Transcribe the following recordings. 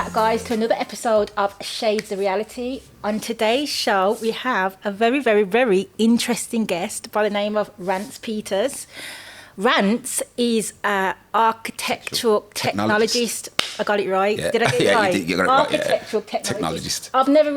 back, guys, to another episode of Shades of Reality. On today's show, we have a very, very, very interesting guest by the name of Rance Peters. Rance is an architectural technologist. I got it right. Yeah. Did I get it right? You got it right. Architectural technologist. I've never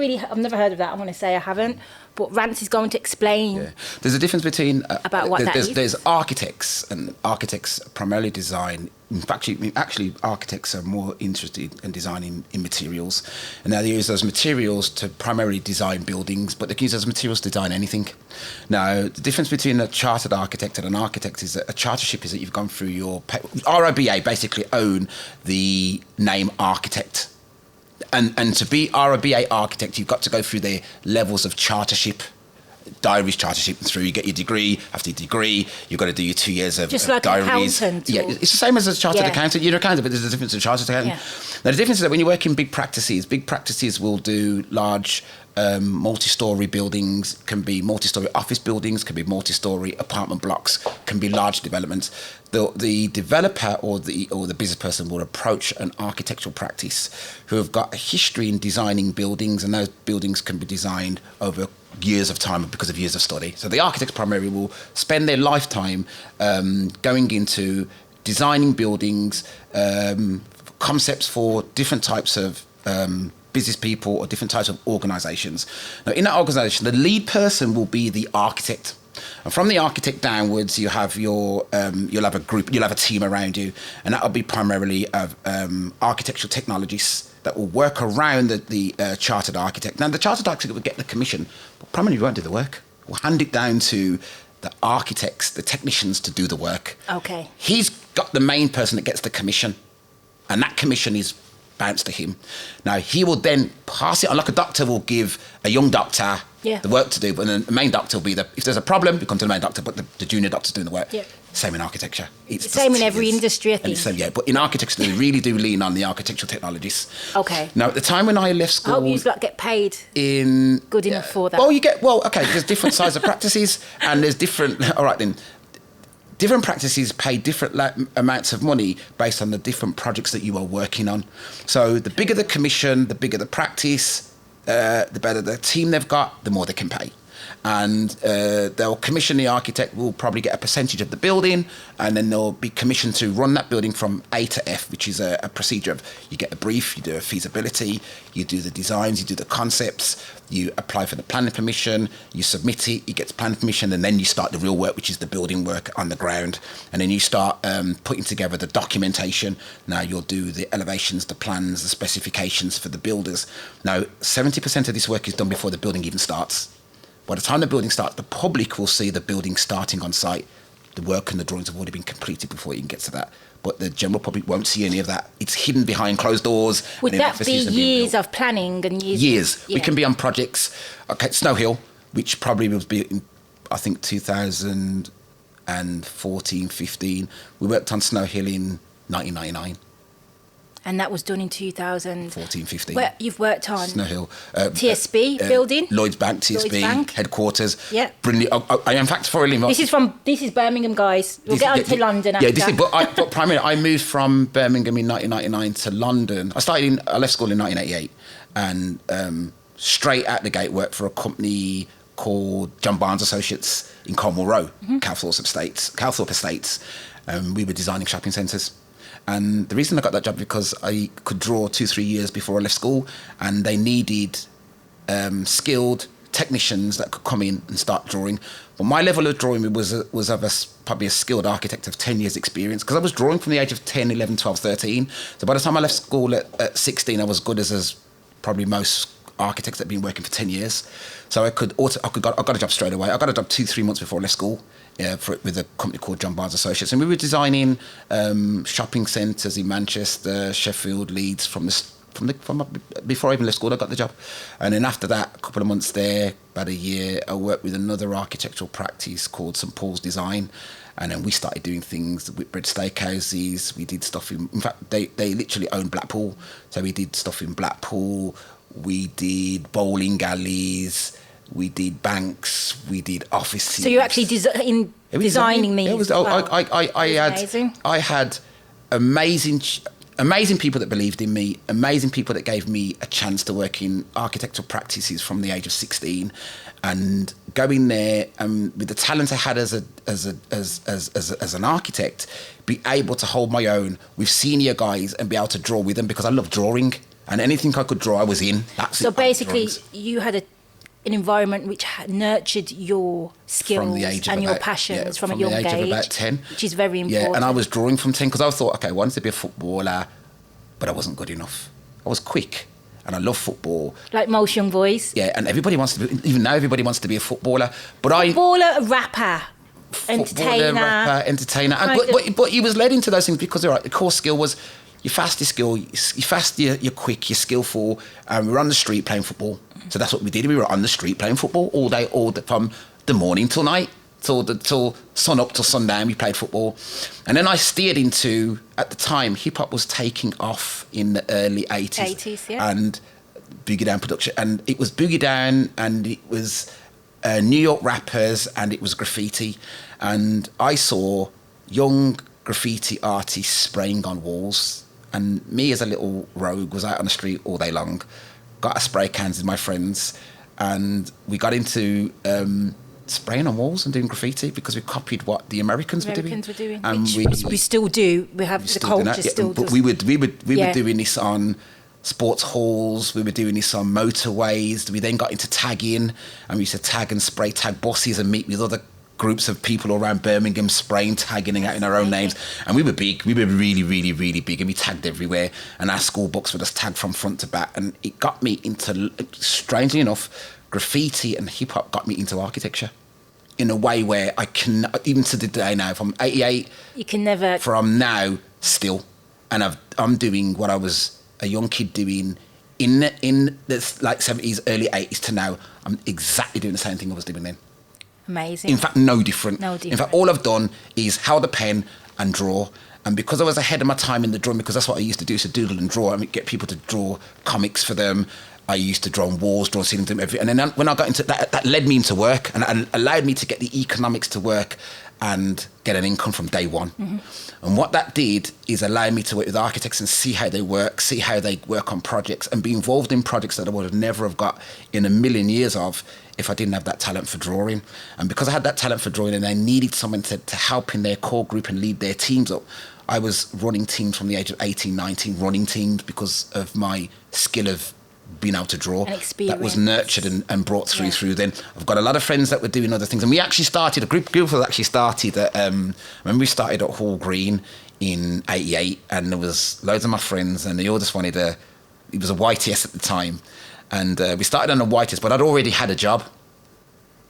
heard of that. I'm going to say I haven't. But Rance is going to explain. Yeah. There's a difference between about what that is. There's architects, and architects primarily design. In fact, actually, architects are more interested in designing in materials, and now they use those materials to primarily design buildings, but they can use those materials to design anything. Now, the difference between a chartered architect and an architect is that a chartership is that you've gone through your RIBA basically own the name architect. And to be RIBA architect, you've got to go through the levels of chartership, diaries chartership through. You get your degree. After your degree, you've got to do your 2 years of just like diaries. Accountant. Yeah, it's the same as a chartered accountant. You're an accountant, but there's a difference to a chartered accountant. Yeah. Now, the difference is that when you work in big practices will do large multi-storey buildings, can be multi-storey office buildings, can be multi-storey apartment blocks, can be large developments. The developer or the business person will approach an architectural practice who have got a history in designing buildings, and those buildings can be designed over years of time because of years of study. So the architects primarily will spend their lifetime going into designing buildings, concepts for different types of business people or different types of organisations. Now, in that organisation, the lead person will be the architect. And from the architect downwards, you have you'll have a group, you'll have a team around you, and that'll be primarily of architectural technologists that will work around the chartered architect. Now, the chartered architect will get the commission, but primarily won't do the work. We'll hand it down to the architects, the technicians to do the work. Okay. He's got the main person that gets the commission, and that commission is bounced to him. Now, he will then pass it on, like a doctor will give a young doctor the work to do, but then the main doctor will be if there's a problem, you come to the main doctor, but the junior doctor's doing the work. Yeah. Same in architecture. It's the same in every industry, I think. But in architecture, they really do lean on the architectural technologists. Okay. Now, at the time when I left school... I hope you get paid good enough for that. Okay, there's different size of practices, and there's different... All right, then. Different practices pay different amounts of money based on the different projects that you are working on. So the bigger the commission, the bigger the practice, the better the team they've got, the more they can pay. And they'll commission the architect, will probably get a percentage of the building, and then they'll be commissioned to run that building from A to F, which is a procedure of you get a brief, you do a feasibility, you do the designs, you do the concepts, you apply for the planning permission, you submit it, you get the planning permission, and then you start the real work, which is the building work on the ground. And then you start putting together the documentation. Now you'll do the elevations, the plans, the specifications for the builders. Now, 70% of this work is done before the building even starts. By the time the building starts, the public will see the building starting on site. The work and the drawings have already been completed before you can get to that. But the general public won't see any of that. It's hidden behind closed doors. Would that be years of planning and years? Years. Yeah. We can be on projects. Okay, Snow Hill, which probably will be in, I think, 2014, 15. We worked on Snow Hill in 1999. And that was done in 2014, 15. Where you've worked on Snow Hill, TSB building, Lloyds Bank, TSB headquarters. Yeah. Brilliant. I in fact, This is Birmingham, guys. We'll get on to London after. Yeah, but primarily, I moved from Birmingham in 1999 to London. I left school in 1988, and straight out the gate worked for a company called John Barnes Associates in Cornwall Row, Calthorpe Estates. We were designing shopping centres. And the reason I got that job because I could draw 2-3 years before I left school, and they needed skilled technicians that could come in and start drawing. But my level of drawing was probably a skilled architect of 10 years experience, because I was drawing from the age of 10, 11, 12, 13. So by the time I left school at 16, I was good as probably most architects that had been working for 10 years. So I got a job straight away. I got a job 2-3 months before I left school. With a company called John Barnes Associates, and we were designing shopping centres in Manchester, Sheffield, Leeds. Before I even left school, I got the job, and then after that, a couple of months there, about a year, I worked with another architectural practice called St Paul's Design, and then we started doing things with Whitbread Steakhouses. We did stuff in fact, they literally owned Blackpool, so we did stuff in Blackpool. We did bowling alleys. We did banks, we did offices. So you're actually designing these? I had amazing amazing people that believed in me, amazing people that gave me a chance to work in architectural practices from the age of 16, and going there with the talent I had as an architect, be able to hold my own with senior guys and be able to draw with them, because I love drawing, and anything I could draw, I was in. So basically, you had an environment which nurtured your skills and your passions from a young age. From the age of about 10. Which is very important. Yeah, and I was drawing from 10 because I thought, okay, I wanted to be a footballer, but I wasn't good enough. I was quick, and I love football. Like most young boys. Yeah, and everybody wants to be, even now everybody wants to be a footballer. But Footballer, rapper, entertainer. But you was led into those things because the core skill was you're fast, you're quick, you're skillful. We were on the street playing football. So that's what we did. We were on the street playing football all day, from the morning till night, till sun up till sundown. We played football, and then I steered into, at the time, hip hop was taking off in the early 80s. 80s, yeah. And Boogie Down production, and it was Boogie Down, and it was New York rappers, and it was graffiti, and I saw young graffiti artists spraying on walls, and me as a little rogue was out on the street all day long. Got a spray cans with my friends, and we got into spraying on walls and doing graffiti because we copied what the Americans were doing. And we still do. We have the culture still. But we were doing this on sports halls. We were doing this on motorways. We then got into tagging, and we used to tag and spray tag buses and meet with other groups of people around Birmingham, spraying, tagging, and out in our own names. And we were big. We were really, really, really big, and we tagged everywhere. And our school books were just tagged from front to back. And it got me into, strangely enough, graffiti and hip hop got me into architecture in a way where I can, even to the day now, from 88, you can never, from now still, and I'm doing what I was a young kid doing in the like 70s, early 80s to now. I'm exactly doing the same thing I was doing then. Amazing. In fact, no different. In fact, all I've done is hold a pen and draw. And because I was ahead of my time in the drawing, because that's what I used to do, is to doodle and draw. I mean, get people to draw comics for them. I used to draw on walls, draw ceilings, and then when I got into that, that led me into work and allowed me to get the economics to work and get an income from day one. Mm-hmm. And what that did is allow me to work with architects and see how they work on projects, and be involved in projects that I would have never have got in a million years of if I didn't have that talent for drawing. And because I had that talent for drawing and I needed someone to help in their core group and lead their teams up, I was running teams from the age of 18, 19, running teams because of my skill of being able to draw. That was nurtured and brought through then. I've got a lot of friends that were doing other things, and we actually started, a group of us actually started at, when we started at Hall Green in 88, and there was loads of my friends, and they all just wanted it was a YTS at the time, and we started on a YTS, but I'd already had a job.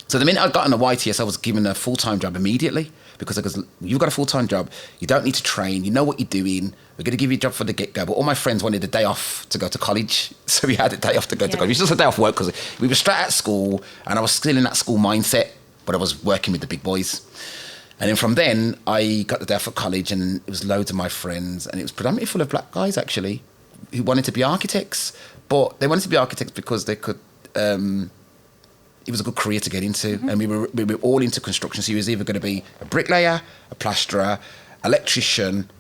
So the minute I got on a YTS, I was given a full-time job immediately, because you've got a full-time job, you don't need to train, you know what you're doing, we're going to give you a job for the get-go. But all my friends wanted a day off to go to college, so we had a day off to go to college. It was just a day off work because we were straight at school, and I was still in that school mindset, but I was working with the big boys. And then from then, I got the day off at college, and it was loads of my friends, and it was predominantly full of black guys, actually, who wanted to be architects. But they wanted to be architects because they could... it was a good career to get into, and we were all into construction. So you was either going to be a bricklayer, a plasterer, electrician,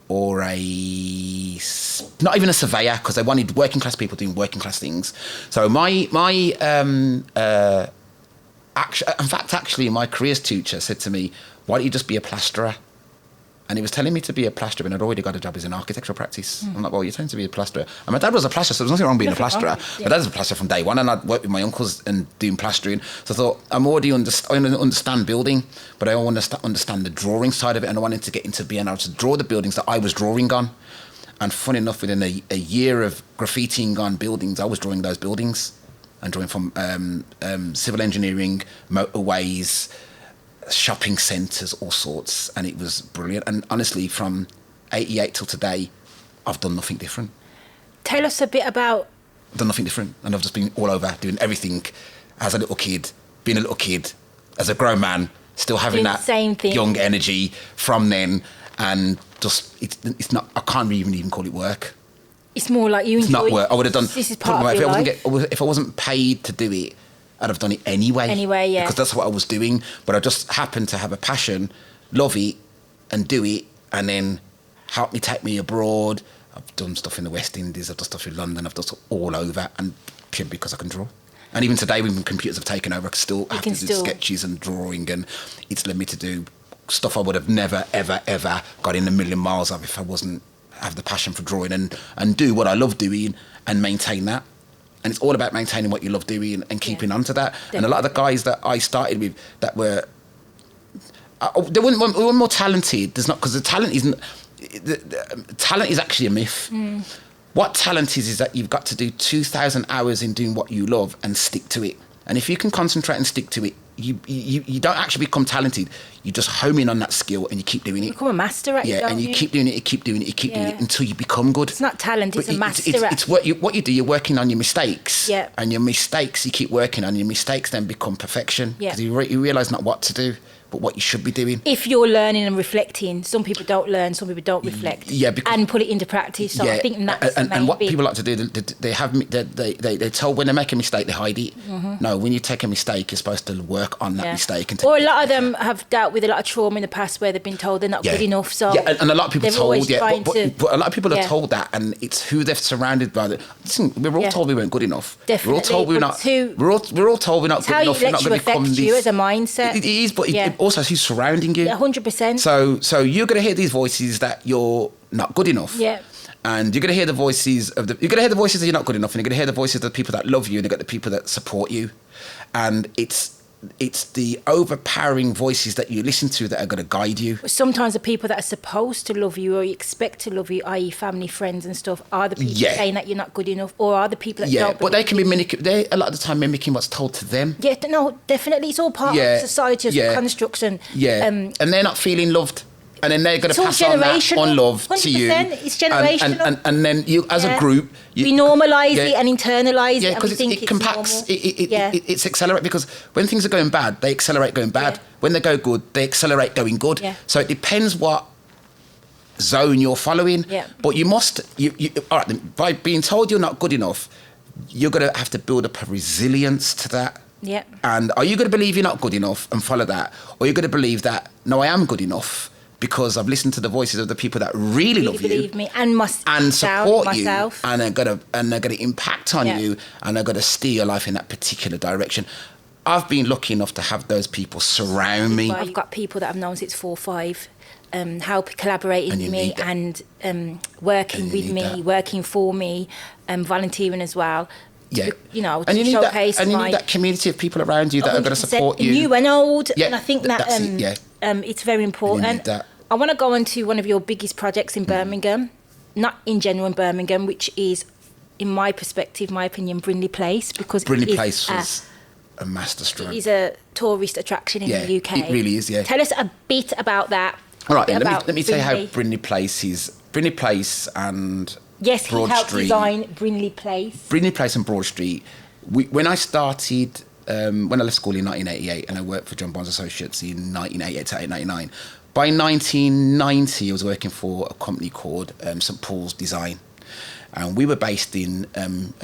or not even a surveyor, because they wanted working class people doing working class things. So actually, my careers teacher said to me, "Why don't you just be a plasterer?" And he was telling me to be a plasterer, and I'd already got a job as an architectural practice. I'm like, well, you're telling me to be a plasterer. And my dad was a plasterer, so there was nothing wrong being a plasterer. My dad was a plasterer from day one, and I'd worked with my uncles and doing plastering. So I thought, I understand building, but I want to understand the drawing side of it, and I wanted to get into being able to draw the buildings that I was drawing on. And funny enough, within a year of graffitiing on buildings, I was drawing those buildings, and drawing from civil engineering, motorways, shopping centres, all sorts, and it was brilliant. And honestly, from 88 till today, I've done nothing different. Tell us a bit about... I've done nothing different, and I've just been all over, doing everything as a little kid, being a little kid, as a grown man, still having that same thing. Young energy from then, and just, it's not, I can't even call it work. It's more like you enjoy... It's not work. I would have done... This is part of your life. If I wasn't paid to do it, I'd have done it anyway. Yeah. Because that's what I was doing. But I just happened to have a passion, love it, and do it, and then helped me take me abroad. I've done stuff in the West Indies, I've done stuff in London, I've done stuff all over, and purely because I can draw. And even today, when computers have taken over, I still have to do sketches and drawing, and it's led me to do stuff I would have never, ever, ever got in a million miles of if I wasn't have the passion for drawing and do what I love doing and maintain that. And it's all about maintaining what you love doing and keeping on to that. Definitely. And a lot of the guys that I started with that were, they weren't more talented. There's not, because the talent isn't, talent is actually a myth. What talent is that you've got to do 2,000 hours in doing what you love and stick to it. And if you can concentrate and stick to it, you don't actually become talented. You just home in on that skill and you keep doing it. You become a master at it, yeah, and you keep doing it, you keep doing it, you keep doing it until you become good. It's not talent, it's a master at it. It's what you do, you're working on your mistakes. Yeah. And your mistakes, you keep working on. Your mistakes then become perfection. Yeah. Because you realise not what to do, but what you should be doing. If you're learning and reflecting, some people don't learn, some people don't reflect, and put it into practice. So I think that's and what people like to do, they tell when they make a mistake, they hide it. No, when you take a mistake, you're supposed to work on that mistake. Or a lot of them have dealt with a lot of trauma in the past where they've been told they're not good enough. So and a lot of people told, but a lot of people are told that, and it's who they're surrounded by. Listen, we were all told we weren't good enough. Definitely. We're all told we're not. We're all told we're not good enough. We're not going to become this. You as a mindset. It is, but also who's surrounding you. 100%. So you're going to hear these voices that you're not good enough. Yeah. And you're going to hear the voices of you're going to hear the voices that you're not good enough, and you're going to hear the voices of the people that love you, and you've got the people that support you. And it's the overpowering voices that you listen to that are going to guide you. Sometimes the people that are supposed to love you or you expect to love you, i.e. family, friends and stuff, are the people saying that you're not good enough, or are the people that don't. But they can be they a lot of the time mimicking what's told to them. Yeah, no, definitely. It's all part of society's construction. Yeah. And they're not feeling loved. And then they're going to pass on that on love to you. It's generational. And then you, as a group... we normalise it and internalise it. Yeah, because it compacts. It's accelerate, because when things are going bad, they accelerate going bad. Yeah. When they go good, they accelerate going good. Yeah. So it depends what zone you're following. Yeah. But you must... all right, then, by being told you're not good enough, you're going to have to build up a resilience to that. Yeah. And are you going to believe you're not good enough and follow that? Or are you going to believe that, no, I am good enough, because I've listened to the voices of the people that really love you, believe me, and support you, and they're gonna impact on you, and they're gonna steer your life in that particular direction. I've been lucky enough to have those people surround me. I've got people that I've known since 4 or 5, collaborating with me and working with me, working for me, volunteering as well. Yeah, and you need showcase you need that community of people around you that are going to support you, new and old. Yeah, and I think that it's very important. I want to go on to one of your biggest projects in Birmingham, not in general in Birmingham, which is, in my perspective, my opinion, Brindley Place, because Brindley Place was a masterstroke. It is a tourist attraction in the UK. It really is. Yeah. Tell us a bit about that. All right, then, let me say how Brindley Place is. Brindley Place and Broad he helped Street. Design Brindley Place. Brindley Place and Broad Street. When I started, when I left school in 1988, and I worked for John Barnes Associates in 1988 to 1999. By 1990, I was working for a company called St Paul's Design. And we were based in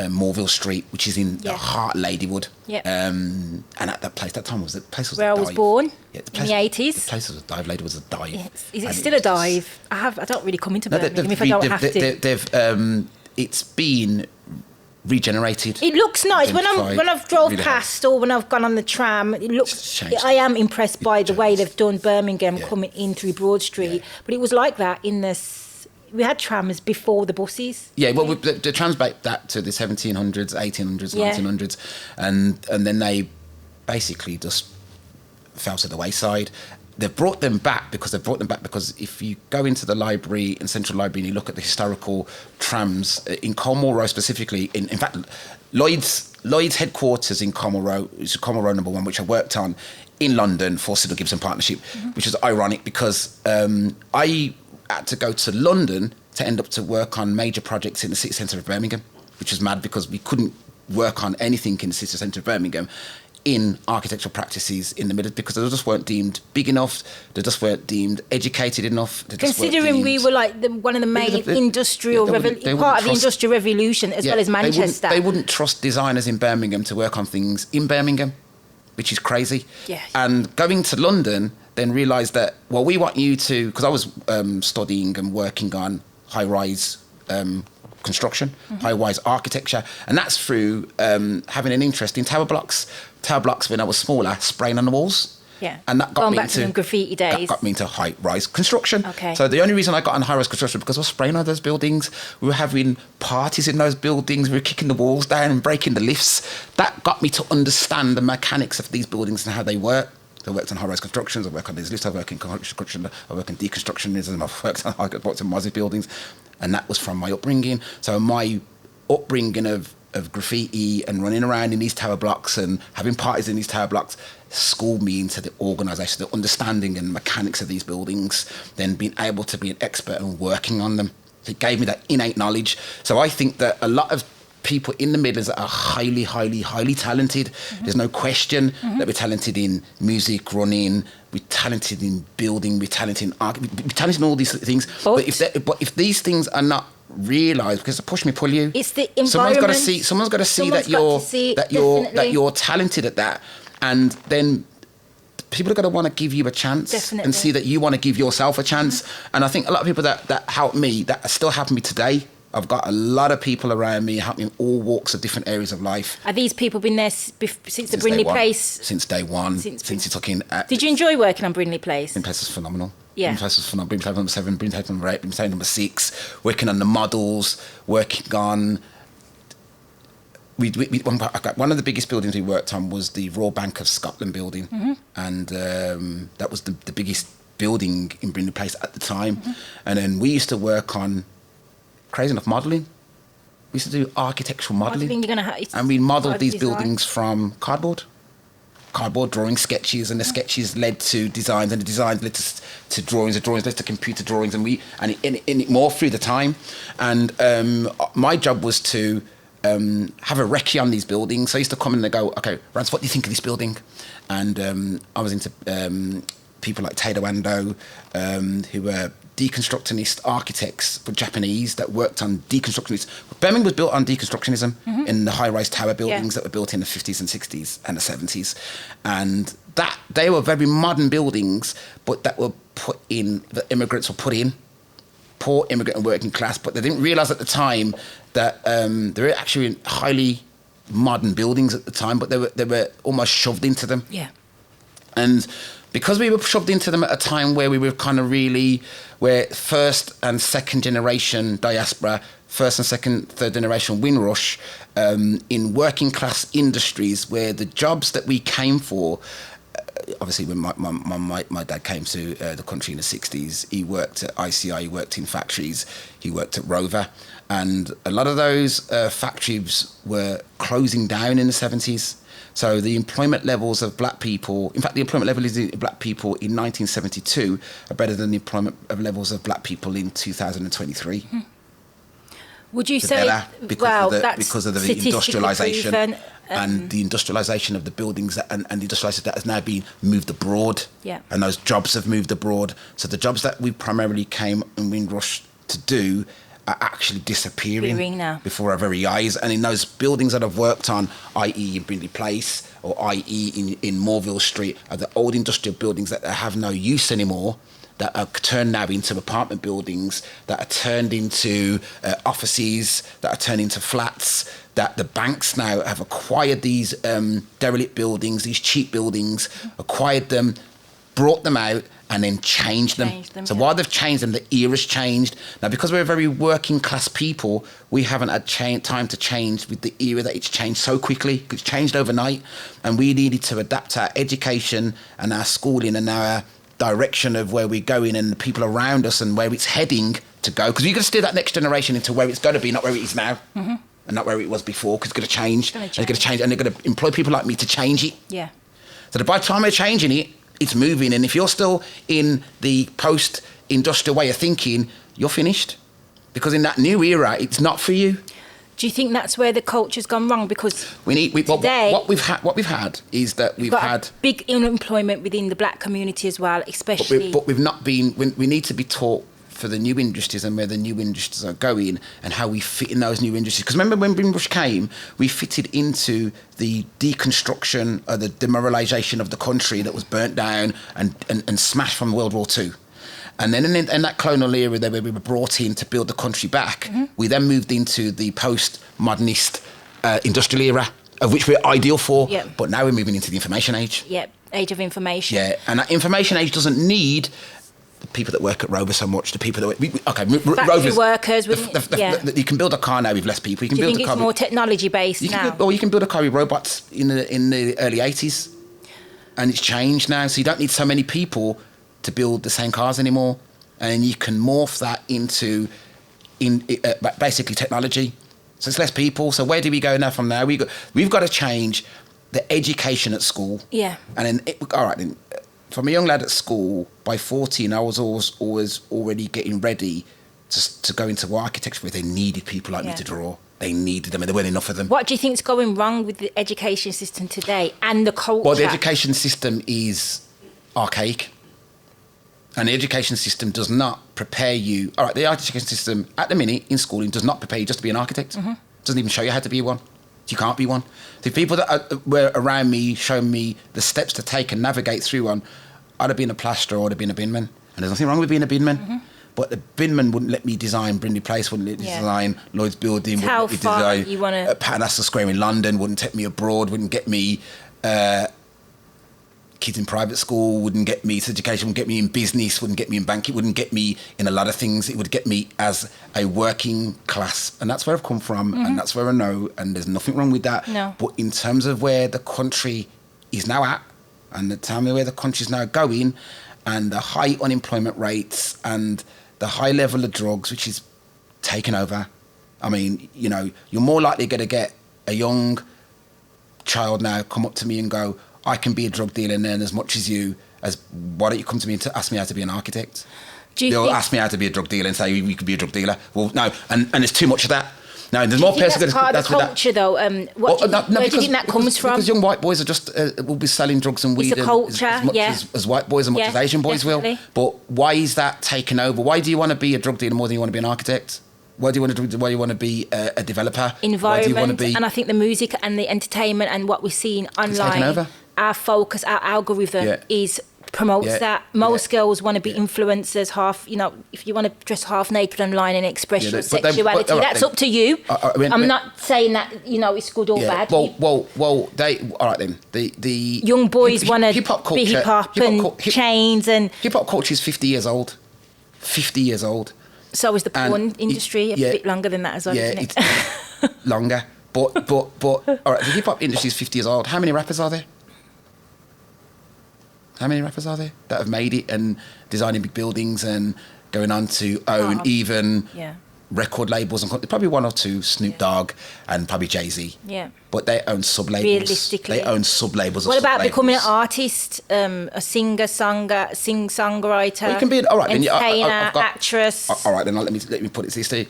Morville Street, which is in the heart of Ladywood. Yep. And at that time, the place was where a dive. I was born, in the 80s. The place was a dive. Ladywood was a dive. Yes. Is it still a dive? I don't really come into Birmingham if I don't have to. It's been regenerated. It looks nice when I've drove past or when I've gone on the tram. It looks. I am impressed by the way they've done Birmingham coming in through Broad Street. But it was like that in the. We had trams before the buses. Yeah, well, the trams back that to the 1700s, 1800s, 1900s, and then they basically just fell to the wayside. They've brought them back because if you go into the library, in Central Library, and you look at the historical trams in Colmore Row specifically, in fact, Lloyd's headquarters in Colmore Row, is Colmore Row number 1, which I worked on in London for Siddle Gibson Partnership, which is ironic because I had to go to London to end up to work on major projects in the city centre of Birmingham, which was mad because we couldn't work on anything in the city centre of Birmingham in architectural practices in the middle because they just weren't deemed big enough, they just weren't deemed educated enough. Considering we were like one of the main industrial, part of the Industrial Revolution as well as Manchester. They wouldn't trust designers in Birmingham to work on things in Birmingham, which is crazy. Yeah. And going to London, then realised that, well, we want you to, because I was studying and working on high-rise construction, high-rise architecture, and that's through having an interest in tower blocks. Tower blocks, when I was smaller, spraying on the walls. Yeah. And that got Going me back into to them graffiti days. That got me into high-rise construction. Okay. So the only reason I got on high-rise construction because I was spraying on those buildings. We were having parties in those buildings. We were kicking the walls down and breaking the lifts. That got me to understand the mechanics of these buildings and how they work. I worked on high-rise constructions. I work on these lifts. I work in construction. I work in deconstructionism. I've worked on Mozzie buildings, and that was from my upbringing. So my upbringing of graffiti and running around in these tower blocks and having parties in these tower blocks schooled me into the organisation, the understanding and mechanics of these buildings, then being able to be an expert and working on them. It gave me that innate knowledge. So I think that a lot of people in the Midlands that are highly, highly, highly talented, there's no question that we're talented in music, running, we're talented in building, we're talented in art, we're talented in all these things. But if these things are not realised, because push me, pull you, it's the environment. Someone's got to see that you're talented at that, and then people are going to want to give you a chance and see that you want to give yourself a chance. And I think a lot of people that help me, that still help me today. I've got a lot of people around me helping in all walks of different areas of life. Are these people been there since the Brindley Place? Since day one. Since you're talking. Did you enjoy working on Brindley Place? Brindley Place was phenomenal. Yeah. Brindley Place was phenomenal. Brindley Place number 7, Brindley Place number 8, Brindley Place number 6. Working on the models, working on. One of the biggest buildings we worked on was the Royal Bank of Scotland building, and that was the biggest building in Brindley Place at the time. And then we used to work on. Crazy enough, modelling. We used to do architectural modelling. And we modelled these buildings from cardboard drawing sketches, and the sketches led to designs, and the designs led to drawings, the drawings led to computer drawings, and it morphed through the time. And my job was to have a recce on these buildings. So I used to come in and go, okay, Rance, what do you think of this building? And I was into people like Tado Ando, who were deconstructionist architects, but Japanese, that worked on deconstructionist. Birmingham was built on deconstructionism in the high-rise tower buildings that were built in the 50s and 60s and the 70s. And that they were very modern buildings, but that were put in, the immigrants were put in, poor immigrant and working class, but they didn't realise at the time that they were actually highly modern buildings at the time, but they were almost shoved into them. Yeah. And because we were shoved into them at a time where we were kind of really, where first and second generation diaspora, first and second, third generation Windrush, in working class industries where the jobs that we came for, obviously when my dad came to the country in the 60s, he worked at ICI, he worked in factories, he worked at Rover, and a lot of those factories were closing down in the 70s. So the employment levels of black people, in fact, the employment levels of black people in 1972 are better than the employment levels of black people in 2023. Would you say, because of the industrialisation and the industrialisation of the buildings and the industrialisation that has now been moved abroad, and those jobs have moved abroad. So the jobs that we primarily came in Windrush to do are actually disappearing now before our very eyes. And in those buildings that I've worked on, i.e. in Brindley Place or i.e. in Morville Street, are the old industrial buildings that have no use anymore, that are turned now into apartment buildings, that are turned into offices, that are turned into flats, that the banks now have acquired these derelict buildings, these cheap buildings, acquired them, brought them out, and then changed them. So while they've changed them, the era's changed. Now, because we're very working class people, we haven't had time to change with the era that it's changed so quickly. It's changed overnight, and we needed to adapt our education and our schooling and our direction of where we're going and the people around us and where it's heading to go. Because you've got to steer that next generation into where it's going to be, not where it is now. And not where it was before, because it's going to change. And it's going to change, and they're going to employ people like me to change it. Yeah. So that by the time they're changing it, it's moving, and if you're still in the post-industrial way of thinking, you're finished. Because in that new era, it's not for you. Do you think that's where the culture's gone wrong? Because today, what we've had is that we've had big unemployment within the black community as well, especially. But we've not been. We need to be taught for the new industries and where the new industries are going and how we fit in those new industries. Because remember when Windrush came, we fitted into the deconstruction or the demoralisation of the country that was burnt down and smashed from World War II. And then in that colonial era where we were brought in to build the country back, we then moved into the post-modernist industrial era, of which we're ideal for. Yep. But now we're moving into the information age. Yep, age of information. Yeah, and that information age doesn't need the people that work at Rover so much, the people that... Factory workers. You can build a car now with less people. You can Do you build think a car it's more technology-based now? Or you can build a car with robots in the early 80s. And it's changed now, so you don't need so many people to build the same cars anymore, and you can morph that into basically technology. So it's less people. So where do we go now from there? We've got to change the education at school. Yeah. And then from a young lad at school, by 14, I was always already getting ready to go into architecture where they needed people like me to draw. They needed them, and there weren't enough of them. What do you think is going wrong with the education system today and the culture? Well, the education system is archaic. And the education system does not prepare you... All right, the education system, at the minute, in schooling, does not prepare you just to be an architect. Mm-hmm. Doesn't even show you how to be one. You can't be one. The people that were around me, showing me the steps to take and navigate through one, I'd have been a plasterer or I'd have been a binman. And there's nothing wrong with being a binman. Mm-hmm. But the binman wouldn't let me design Brindley Place, wouldn't let me design Lloyd's Building, wouldn't let me design Paternoster Square in London, wouldn't take me abroad, wouldn't get me... kids in private school, wouldn't get me to education, wouldn't get me in business, wouldn't get me in banking, wouldn't get me in a lot of things. It would get me as a working class. And that's where I've come from, and that's where I know, and there's nothing wrong with that. No. But in terms of where the country is now at, and tell me where the country's now going, and the high unemployment rates, and the high level of drugs, which is taken over. I mean, you're more likely going to get a young child now come up to me and go, I can be a drug dealer and earn as much as you, as why don't you come to me to ask me how to be an architect? They'll ask me how to be a drug dealer and say, you could be a drug dealer. Well, no, and there's too much of that. No, there's more person. That's part of the culture, though. Where do you think that comes from? Because young white boys are just will be selling drugs and weed. It's a culture, as much as white boys, and much as Asian boys will. But why is that taken over? Why do you want to be a drug dealer more than you want to be an architect? Why do you want to be a developer? Environment, and I think the music and the entertainment and what we're seeing online, our focus, our algorithm promotes that. Most girls want to be influencers, if you want to dress half naked online and express your sexuality, that's up to you. I'm not saying that, it's good or bad. All right then. The young boys want to be hip-hop and chains and... Hip-hop culture is 50 years old. 50 years old. So is the porn industry a bit longer than that as well, isn't it? It's longer. But all right, the hip-hop industry is 50 years old. How many rappers are there? How many rappers are there that have made it and designing big buildings and going on to own record labels? And probably one or two, Snoop Dogg and probably Jay-Z. Yeah. But they own sub-labels. Realistically. They own sub-labels. What about becoming an artist, a singer, songwriter, well, you can be entertainer, actress? All right, then let me put it this way.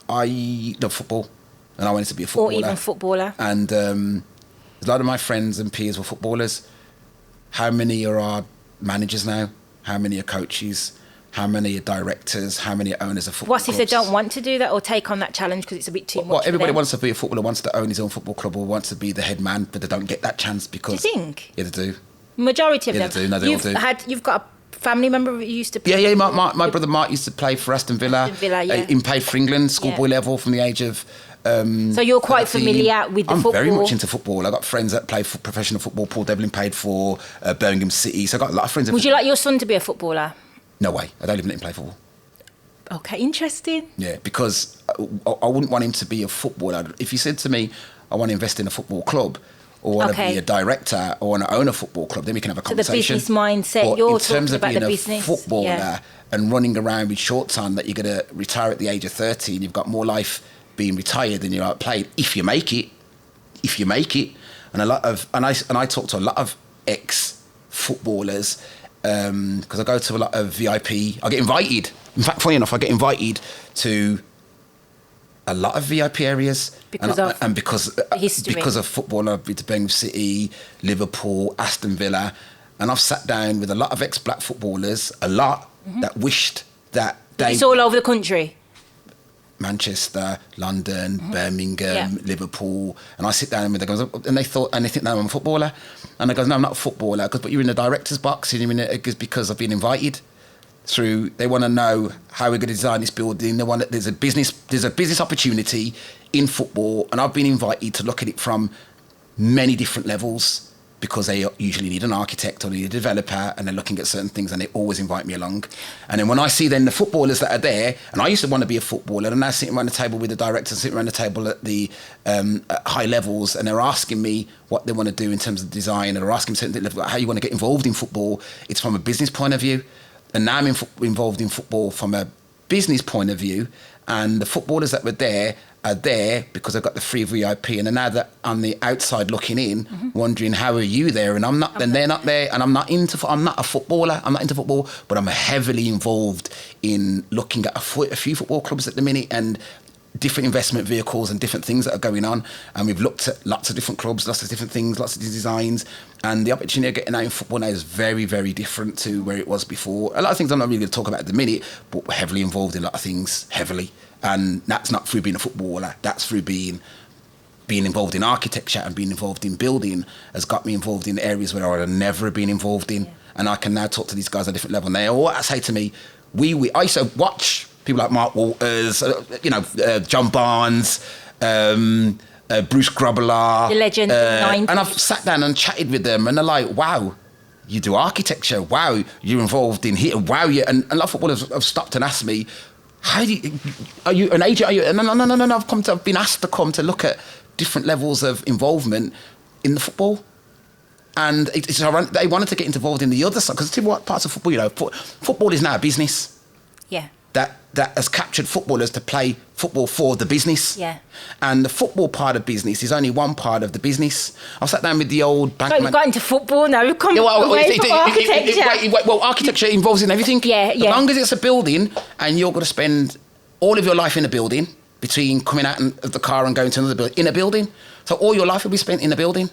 I love football and I wanted to be a footballer. Or even footballer. And a lot of my friends and peers were footballers. How many are our managers now? How many are coaches? How many are directors? How many are owners of football clubs? What if they don't want to do that or take on that challenge because it's a bit too much? Everybody wants to be a footballer, wants to own his own football club or wants to be the head man, but they don't get that chance because... Do you think? Yeah, they do. Majority of them. They do. No, they all do. You've got a family member who used to play... Yeah. My brother Mark used to play for Aston Villa. He played for England, schoolboy level from the age of... so you're quite familiar with the football? I'm very much into football. I've got friends that play for professional football. Paul Devlin played for Birmingham City. So I've got a lot of friends. Would you like your son to be a footballer? No way. I don't even let him play football. Okay, interesting. Yeah, because I wouldn't want him to be a footballer. If you said to me, I want to invest in a football club or want to be a director or want to own a football club, then we can have a conversation. So the business mindset, but you're in terms talking of about being the a business. footballer and running around with shorts on that you're going to retire at the age of 30 and you've got more life being retired than you're out playing, if you make it. And I talk to a lot of ex-footballers because I go to a lot of VIP. I get invited. In fact, funny enough, I get invited to a lot of VIP areas because of football. I've been to Birmingham City, Liverpool, Aston Villa, and I've sat down with a lot of ex-black footballers, that wished that It's all over the country. Manchester, London, Birmingham, Liverpool, and I sit down with them and they think no, I'm a footballer, and I go, no, I'm not a footballer. I goes, but you're in the director's box, and you're in it because I've been invited. They want to know how we're going to design this building. There's a business opportunity in football, and I've been invited to look at it from many different levels, because they usually need an architect or need a developer, and they're looking at certain things, and they always invite me along. And then when I see then the footballers that are there, and I used to want to be a footballer, and now sitting around the table with the directors, sitting around the table at the at high levels, and they're asking me what they want to do in terms of design, and they're asking me certain things like how you want to get involved in football. It's from a business point of view, and now I'm involved in football from a business point of view, and the footballers that were there are there because I've got the free VIP, and now that on the outside looking in, wondering how are you there, and I'm not, and they're not there, and I'm not a footballer. I'm not into football, but I'm heavily involved in looking at a few football clubs at the minute, and different investment vehicles and different things that are going on. And we've looked at lots of different clubs, lots of different things, lots of designs, and the opportunity of getting out in football now is very, very different to where it was before. A lot of things I'm not really going to talk about at the minute, but we're heavily involved in a lot of things, heavily. And that's not through being a footballer, that's through being involved in architecture and being involved in building has got me involved in areas where I would have never been involved in. Yeah. And I can now talk to these guys at a different level. And they all say to me, I used to watch people like Mark Walters, John Barnes, Bruce Grobbelaar. The legend, and I've sat down and chatted with them, and they're like, wow, you do architecture, wow, you're involved in here, wow. And a lot of footballers have stopped and asked me, are you an agent? Are you? No. I've been asked to come to look at different levels of involvement in the football. And they wanted to get involved in the other side, because what parts of football, football is now a business. Yeah. That has captured footballers to play football for the business. Yeah. And the football part of business is only one part of the business. I sat down with the old bank. We've got into football now. We've come away from architecture. Well, architecture involves in everything. Yeah. As long as it's a building, and you're going to spend all of your life in a building, between coming out of the car and going to another building, in a building. So all your life will be spent in a building.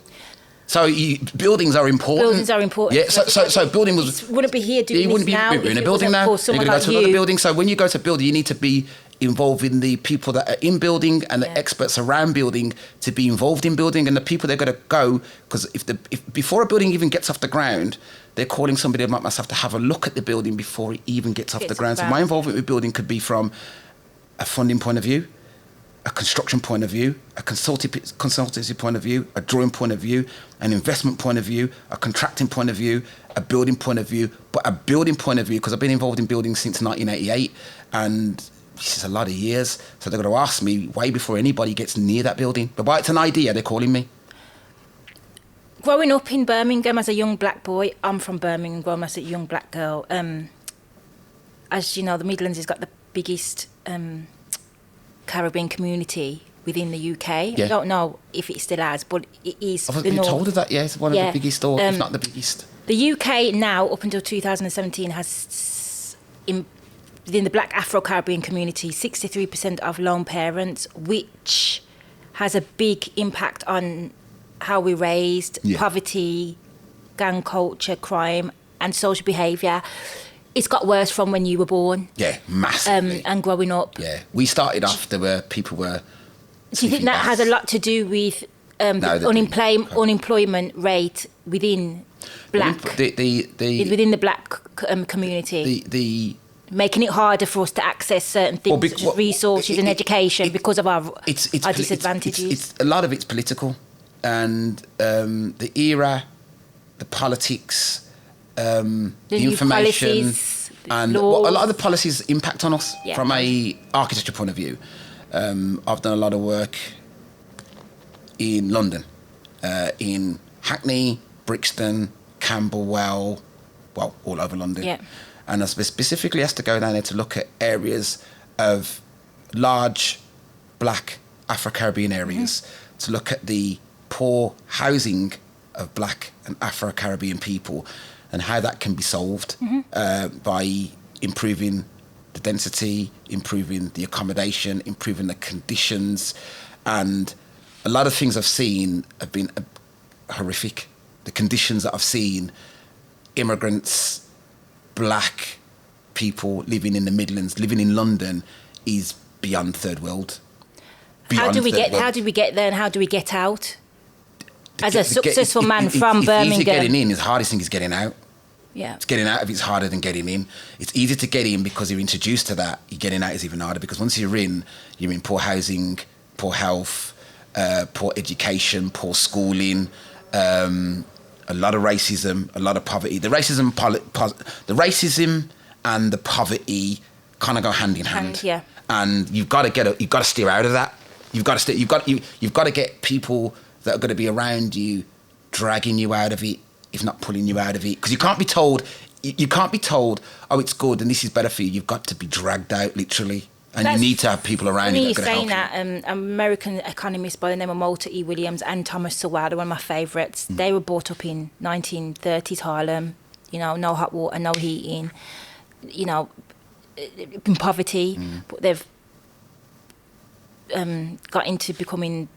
So buildings are important. Buildings are important. Yeah. So building was. Wouldn't be here doing this now. You're in a building now. You're going to go to another building. So when you go to building, you need to be involved in the people that are in building and the experts around building to be involved in building, and the people they're going to go, because if before a building even gets off the ground, they're calling somebody like myself to have a look at the building before it even gets off the ground. So my involvement with building could be from a funding point of view, a construction point of view, a consultancy point of view, a drawing point of view, an investment point of view, a contracting point of view, a building point of view. But a building point of view, because I've been involved in building since 1988, and this is a lot of years. So they're going to ask me way before anybody gets near that building. But by it's an idea, they're calling me. Growing up in Birmingham as a young black boy, I'm from Birmingham, growing up as a young black girl. As you know, the Midlands has got the biggest Caribbean community within the UK. Yeah. I don't know if it still has, but it is. I've been told of that, yeah. It's one of the biggest, or if not the biggest. The UK now, up until 2017, has, within the black Afro-Caribbean community, 63% of lone parents, which has a big impact on how we're raised, poverty, gang culture, crime, and social behaviour. It's got worse from when you were born. Yeah, massively. And growing up. Yeah, we started off where people were. Do you think that has a lot to do with the unemployment rate within black within the black community? The making it harder for us to access certain things, such as resources and education, because of our disadvantages. A lot of it's political, and the era, the politics. The information and a lot of the policies impact on us from a architecture point of view. I've done a lot of work in London, in Hackney, Brixton, Camberwell, all over London. Yeah. And I specifically has to go down there to look at areas of large black Afro-Caribbean areas, to look at the poor housing of black and Afro-Caribbean people, and how that can be solved by improving the density, improving the accommodation, improving the conditions. And a lot of things I've seen have been horrific. The conditions that I've seen, immigrants, black, people living in the Midlands, living in London, is beyond third world. How do we get there, and how do we get out? As a successful man from Birmingham. It's easy getting in. The hardest thing is getting out. Yeah. It's getting out of it's harder than getting in. It's easy to get in because you're introduced to that. You're getting out is even harder because once you're in poor housing, poor health, poor education, poor schooling, a lot of racism, a lot of poverty. The racism and the poverty kind of go hand in hand. Yeah. And you've got to steer out of that. You've got to get people that are going to be around you, dragging you out of it, if not pulling you out of it. Because you can't be told, oh, it's good and this is better for you. You've got to be dragged out, literally. And you need to have people around you that are going to help you. Saying that, American economists by the name of Walter E. Williams and Thomas Sowell, one of my favourites, they were brought up in 1930s Harlem, no hot water, no heating, in poverty, but they've got into becoming,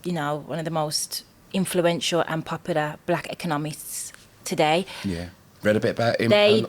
one of the most influential and popular black economists today. Yeah. Read a bit about him. They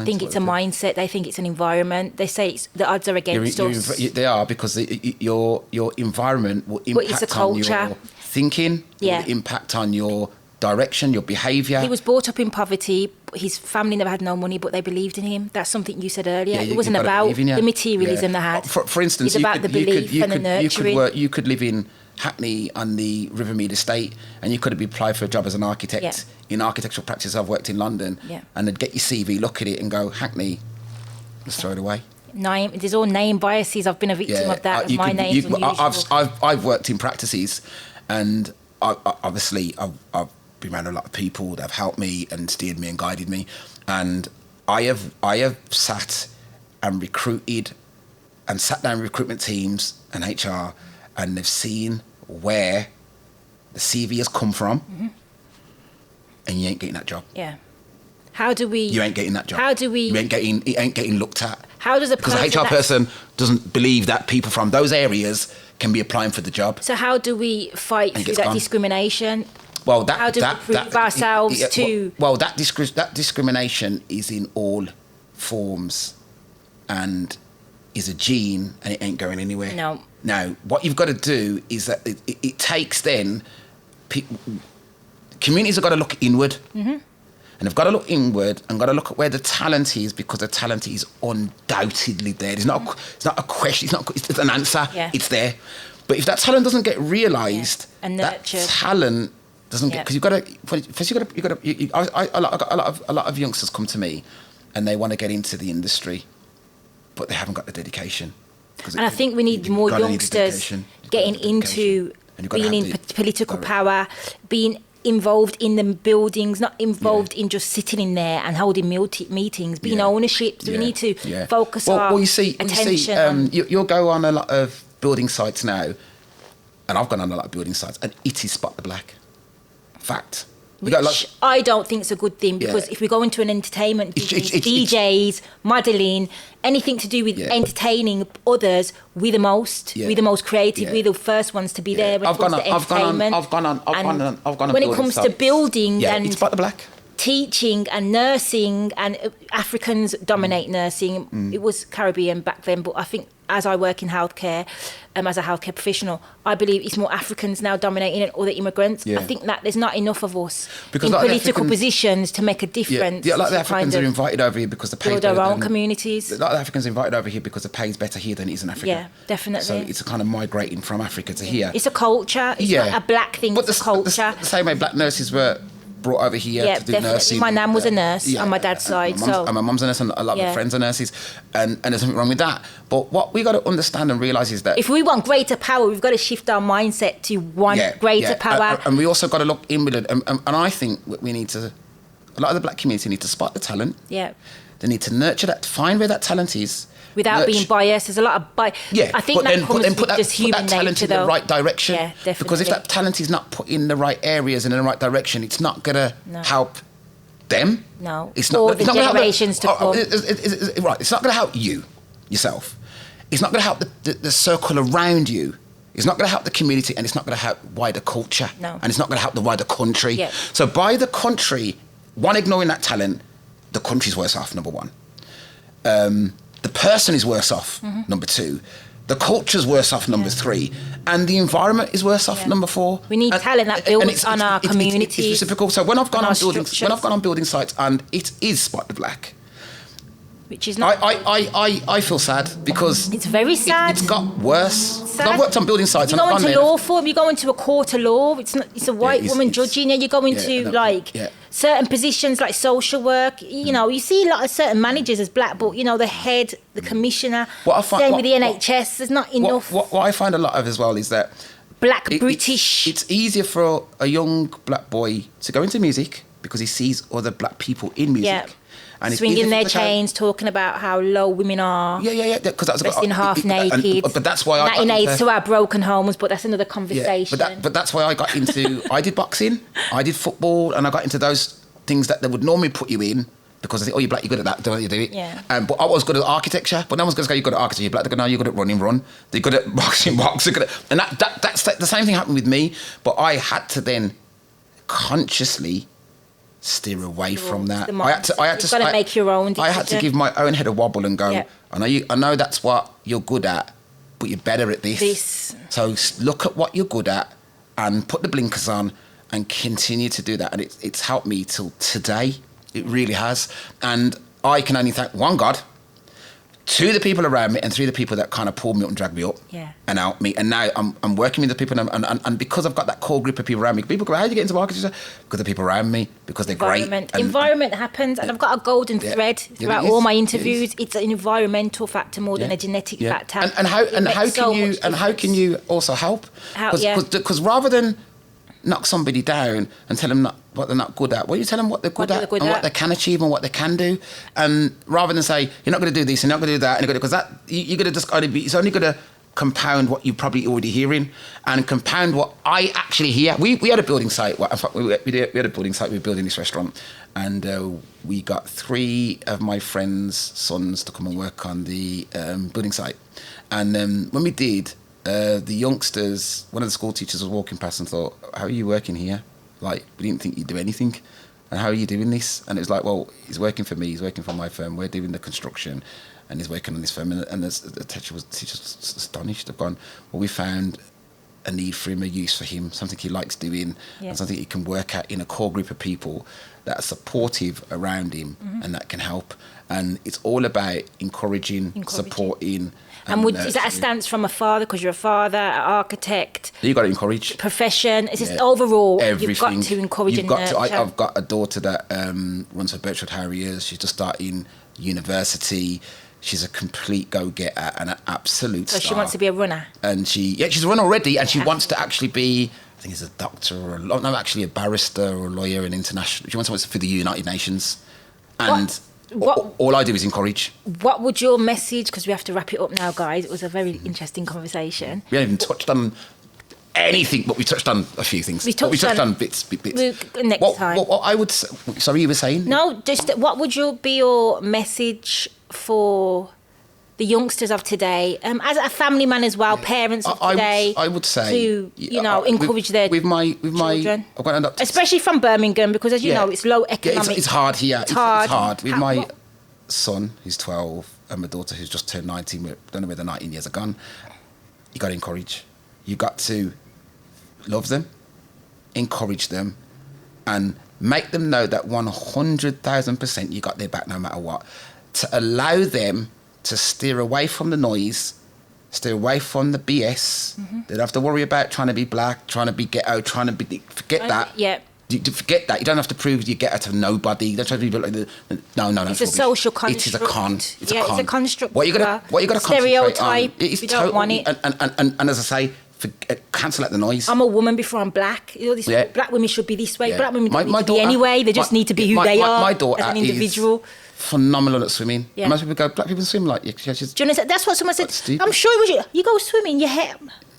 think it's a mindset. They think it's an environment. They say the odds are against us. They are because your environment will impact on your thinking. Yeah. It will impact on your direction, your behaviour. He was brought up in poverty. His family never had no money, but they believed in him. That's something you said earlier. It wasn't about the materialism they had. For instance, it's about the belief and the nurturing. You could live in Hackney on the Rivermead estate, and you could have applied for a job as an architect. Yeah. In architectural practice, I've worked in London, and they'd get your CV, look at it, and go, Hackney, let's throw it away. There's all name biases. I've been a victim of that. My name's unusual. I've worked in practices, and I've been around a lot of people that have helped me and steered me and guided me, and I have sat and recruited and sat down with recruitment teams and HR, and they've seen where the CV has come from, and you ain't getting that job. Yeah. How do we? You ain't getting that job. How do we? It ain't getting looked at. How does because the HR person doesn't believe that people from those areas can be applying for the job. So how do we fight through that discrimination? Well, how do we prove ourselves to? Well, that discrimination is in all forms, and is a gene, and it ain't going anywhere. No. Now, what you've got to do is that it takes then communities have got to look inward, and they've got to look inward and got to look at where the talent is, because the talent is undoubtedly there. It's not a question. It's an answer. Yeah. It's there. But if that talent doesn't get realised, and nurtured, that talent doesn't get, because a lot of youngsters come to me and they want to get into the industry, but they haven't got the dedication. And I think we need more youngsters getting into being in political power, being involved in the buildings, not involved in just sitting in there and holding meetings, being ownership. So we need to focus our attention. You'll go on a lot of building sites now, and I've gone on a lot of building sites, and it is spot the black. Fact. Which I don't think is a good thing, because if we go into an entertainment business, DJs, modelling, anything to do with entertaining others, we're the most creative, we're the first ones to be there when it comes to entertainment. I've gone on. When it comes to building and it's about the black. Teaching and nursing, and Africans dominate nursing. It was Caribbean back then, but I think as I work in healthcare, as a healthcare professional, I believe it's more Africans now dominating than other immigrants. I think that there's not enough of us in political positions to make a difference. A lot of the Africans are invited over here because the pay build our own communities. A lot of the Africans are invited over here because the pay is better here than it is in Africa. Yeah, definitely. So it's a kind of migrating from Africa to here. It's a culture. It's not a black thing. But it's a culture. The same way black nurses were brought over here to do nursing. My nan was a nurse on my dad's side. And my mum's a nurse, and a lot of my friends are nurses, and there's nothing wrong with that. But what we got to understand and realise is that if we want greater power, we've got to shift our mindset to greater power. And we also got to look inward. And I think we need to, a lot of the black community need to spot the talent. Yeah. They need to nurture that, find where that talent is. Without being biased, there's a lot of bias. Yeah, I think that comes with just human nature, though. Put that talent in the right direction. Yeah, definitely. Because if that talent is not put in the right areas and in the right direction, it's not going to help them. No. It's not. Or the generations to come. Right. It's not going to help you, yourself. It's not going to help the circle around you. It's not going to help the community, and it's not going to help wider culture. No. And it's not going to help the wider country. Yeah. So by the country, ignoring that talent, the country's worse off, number one. The person is worse off, number 2. The culture's worse off, number 3. And the environment is worse off, number 4. We need talent that builds on our communities. It's reciprocal. So when I've gone on building sites and it is Spot the Black, which is not. I feel sad because it's very sad. It's got worse. I've worked on building sites. You go into law firm. You go into a court of law. It's a white woman judging you. You go into certain positions like social work. You know, you see a lot of certain managers as black, but you know the head, the commissioner. Same with the NHS. There's not enough. What I find a lot of as well is that black British. It's easier for a young black boy to go into music because he sees other black people in music. Yeah. And swinging their chains, talking about how low women are. Yeah. Because that's dressed in half naked. But that's why that relates to our broken homes. But that's another conversation. Yeah, but that's why I got into. I did boxing, I did football, and I got into those things that they would normally put you in because they think, oh, you're black, you're good at that, don't you do it? Yeah. But I was good at architecture. But no one's going to go, you're good at architecture. You're black. They're going, no, you're good at run. They're good at boxing. And that's the same thing happened with me. But I had to then consciously steer away from that. I had to make your own decision. I had to give my own head a wobble and go, I know that's what you're good at, but you're better at this. So look at what you're good at and put the blinkers on and continue to do that. And it's helped me till today. It really has. And I can only thank one God, 2 the people around me, and 3 the people that kind of pulled me up and dragged me up and helped me. And now I'm working with the people, and because I've got that core group of people around me, people go, how do you get into architecture? Because the people around me, because they're great. Environment happens, and I've got a golden thread throughout all my interviews. It's an environmental factor more than a genetic factor. And how can you also help? Because rather than knock somebody down and tell them what they're not good at, you tell them what they're good at and what they can achieve and what they can do, and rather than say you're not going to do this, you're not going to do that, because that you're going to just it's only going to compound what you're probably already hearing and compound what I actually hear. We had a building site. In fact, we had a building site. We were building this restaurant, and we got 3 of my friends' sons to come and work on the building site. And when we did, the youngsters, one of the school teachers was walking past and thought, how are you working here? Like, we didn't think you'd do anything. And how are you doing this? And it was like, well, he's working for me. He's working for my firm. We're doing the construction. And he's working on this firm. And the teacher was astonished. They've gone, well, we found a need for him, a use for him, something he likes doing, and something he can work at in a core group of people that are supportive around him and that can help. And it's all about encouraging. Supporting. And is that a stance from a father? Because you're a father, an architect. You got to encourage. Profession. It's just overall, everything. You've got to encourage and nurture. I've got a daughter that runs for Birchwood Harriers. She's just starting university. She's a complete go-getter and an absolute star. So she wants to be a runner. And she's a runner already, and she wants to actually be, I think, a doctor or a barrister or a lawyer in international. She wants to work for the United Nations. And all I do is encourage. What would your message, because we have to wrap it up now, guys. It was a very interesting conversation. We haven't even touched on anything, but we touched on a few things. We touched on bits. Next time. What I would... Sorry, you were saying? No, just what would be your message for the youngsters of today, as a family man as well, parents of today? I would say to encourage their children. I've got especially from Birmingham, because as you know, it's low economic. It's hard here. It's hard. With my son, who's 12, and my daughter, who's just turned 19. I don't know where the 19 years are gone. You got to encourage. You got to love them, encourage them, and make them know that 100,000% you got their back no matter what. To allow them to steer away from the noise, steer away from the BS. They don't have to worry about trying to be black, trying to be ghetto, forget that. Yeah. Forget that. You don't have to prove you get to nobody. You don't try to be like no. It's a social construct. It is a con. It's a construct. What you got to stereotype. You don't want it. And as I say, cancel out the noise. I'm a woman before I'm black. Black women should be this way. Yeah. Black women don't need to be anyway. They just need to be who they are. My daughter as an individual. Phenomenal at swimming. Yeah. Most people go, black people swim like you. That's what someone said. I'm sure it was you go swimming, your hair.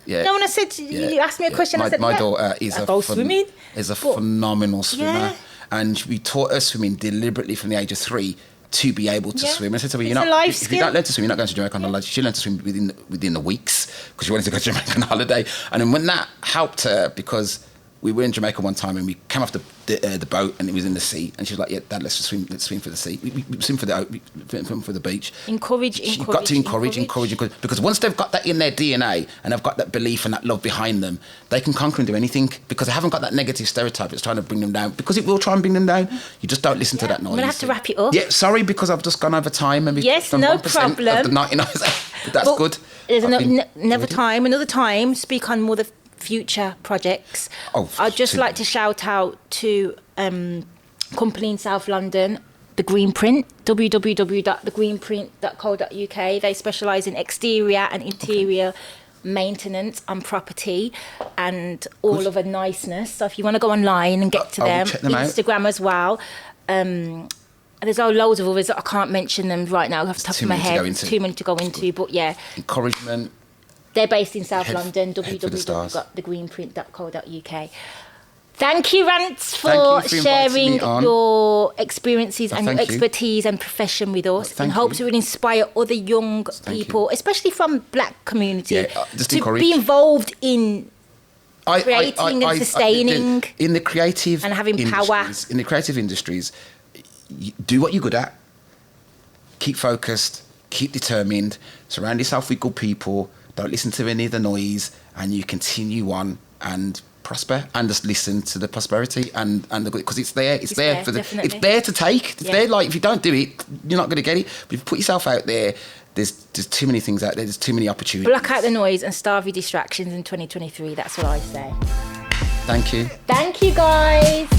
Yeah. No, when I said, you asked me a question, I said, my daughter is a phenomenal swimmer. Yeah. And we taught her swimming deliberately from the age of 3 to be able to swim. I said to her, if you don't learn to swim, you're not going to Jamaica on holiday. She learned to swim within the weeks because she wanted to go to Jamaica on holiday. And then when that helped her, because we were in Jamaica one time and we came off the boat and it was in the sea, and she was like, "Yeah, Dad, let's swim for the sea. We swim for the beach." Encourage. You've got to encourage, because once they've got that in their DNA and they've got that belief and that love behind them, they can conquer and do anything, because they haven't got that negative stereotype that's trying to bring them down, because it will try and bring them down. You just don't listen to that noise. I'm gonna have to wrap it up. Yeah, sorry, because I've just gone over time and we've done no 1% problem. of the 99. But that's good. There's another time. Speak on more the future projects. I'd just like to shout out to company in South London, The Green Print, www.thegreenprint.co.uk. They specialise in exterior and interior maintenance on property and all of a niceness. So if you want to go online and get to them, Instagram as well. There's loads of others that I can't mention them right now off the top of my head. Too many to go into, but yeah. Encouragement. They're based in South London, www.thegreenprint.co.uk. Thank you, Rance, for sharing your experiences and your expertise and profession with us. And hopes it will inspire other young people, especially from black community, to be involved in creating and sustaining in the creative and having power. In the creative industries, do what you're good at. Keep focused. Keep determined. Surround yourself with good people. Don't listen to any of the noise, and you continue on and prosper, and just listen to the prosperity and the good, because it's there to take. It's there. Like, if you don't do it, you're not going to get it. But if you put yourself out there, there's too many things out there. There's too many opportunities. Block out the noise and starve your distractions in 2023. That's what I say. Thank you. Thank you, guys.